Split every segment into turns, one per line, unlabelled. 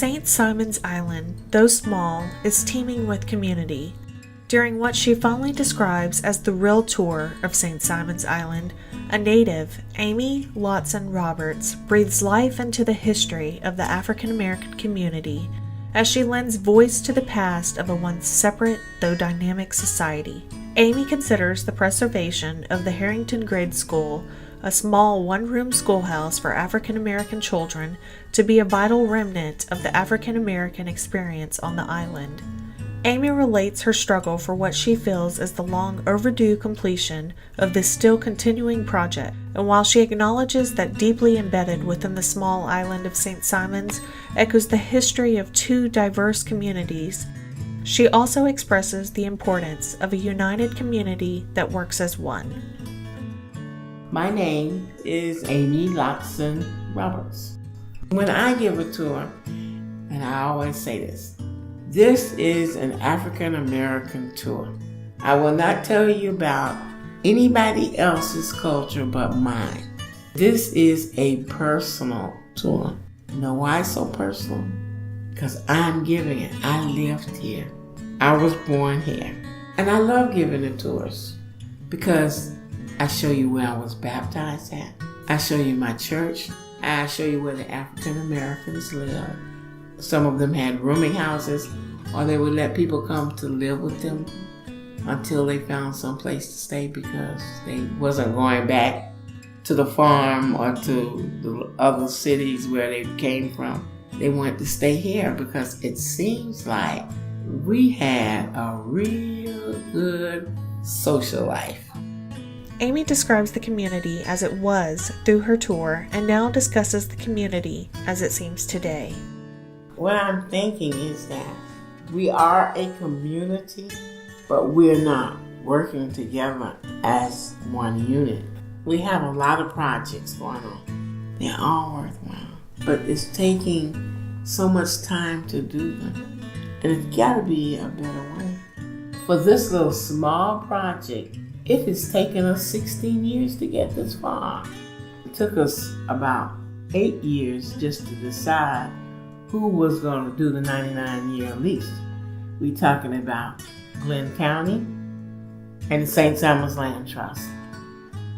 St. Simon's Island, though small, is teeming with community. During what she fondly describes as the real tour of St. Simon's Island, a native, Amy Lotson Roberts, breathes life into the history of the African American community as she lends voice to the past of a once separate though dynamic society. Amy considers the preservation of the Harrington Grade School, a small one-room schoolhouse for African American children, to be a vital remnant of the African American experience on the island. Amy relates her struggle for what she feels is the long overdue completion of this still continuing project, and while she acknowledges that deeply embedded within the small island of St. Simon's echoes the history of two diverse communities, she also expresses the importance of a united community that works as one.
My name is Amy Lotson Roberts. When I give a tour, and I always say this is an African American tour. I will not tell you about anybody else's culture but mine. This is a personal tour. You know why it's so personal? Because I'm giving it. I lived here. I was born here. And I love giving the tours because I show you where I was baptized at. I show you my church. I show you where the African Americans live. Some of them had rooming houses, or they would let people come to live with them until they found some place to stay because they wasn't going back to the farm or to the other cities where they came from. They wanted to stay here because it seems like we had a real good social life.
Amy describes the community as it was through her tour and now discusses the community as it seems today.
What I'm thinking is that we are a community, but we're not working together as one unit. We have a lot of projects going on. They're all worthwhile, but it's taking so much time to do them. And it's got to be a better way. For this little small project, it has taken us 16 years to get this far. It took us about 8 years just to decide who was going to do the 99-year lease. We talking about Glenn County and the St. Simon's Land Trust.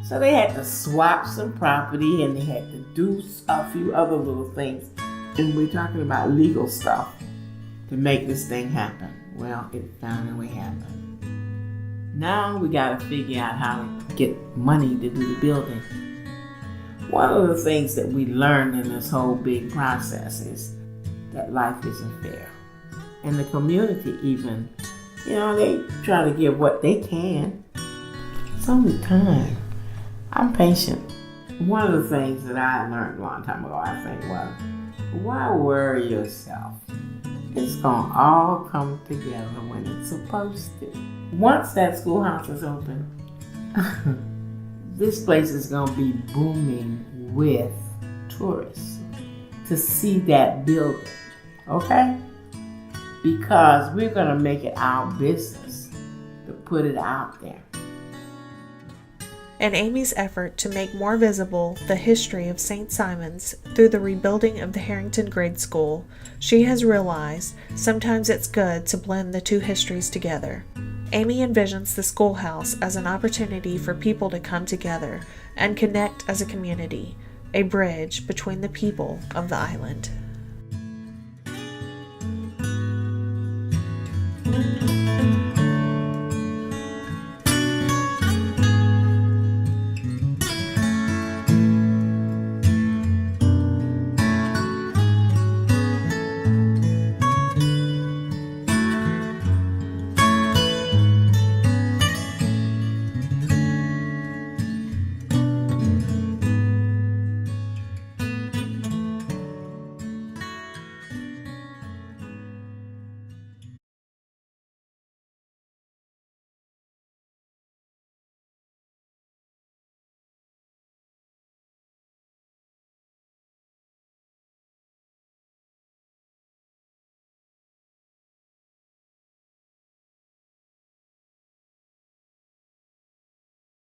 So they had to swap some property and they had to do a few other little things. And we're talking about legal stuff to make this thing happen. Well, it finally happened. Now we got to figure out how to get money to do the building. One of the things that we learned in this whole big process is that life isn't fair. And the community even, they try to give what they can. It's only time. I'm patient. One of the things that I learned a long time ago, I think, was, why worry yourself? It's going to all come together when it's supposed to. Once that schoolhouse is open, this place is going to be booming with tourists to see that building, okay? Because we're going to make it our business to put it out there.
In Amy's effort to make more visible the history of St. Simon's through the rebuilding of the Harrington Grade School, she has realized sometimes it's good to blend the two histories together. Amy envisions the schoolhouse as an opportunity for people to come together and connect as a community, a bridge between the people of the island.